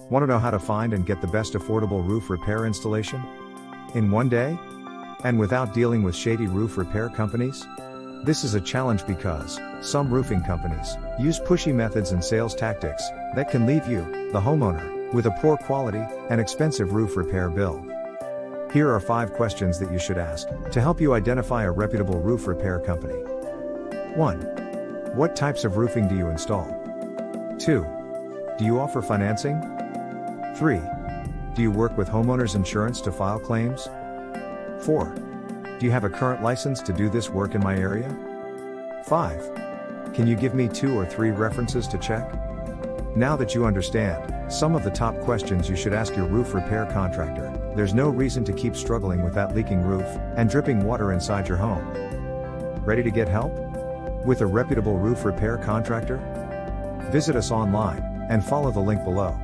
Want to know how to find and get the best affordable roof repair installation in one day? And without dealing with shady roof repair companies? This is a challenge because some roofing companies use pushy methods and sales tactics that can leave you, the homeowner, with a poor quality and expensive roof repair bill. Here are 5 questions that you should ask to help you identify a reputable roof repair company. 1. What types of roofing do you install? 2. Do you offer financing? 3. Do you work with homeowners insurance to file claims? 4. Do you have a current license to do this work in my area? 5. Can you give me 2 or 3 references to check? Now that you understand some of the top questions you should ask your roof repair contractor, there's no reason to keep struggling with that leaking roof and dripping water inside your home. Ready to get help with a reputable roof repair contractor? Visit us online and follow the link below.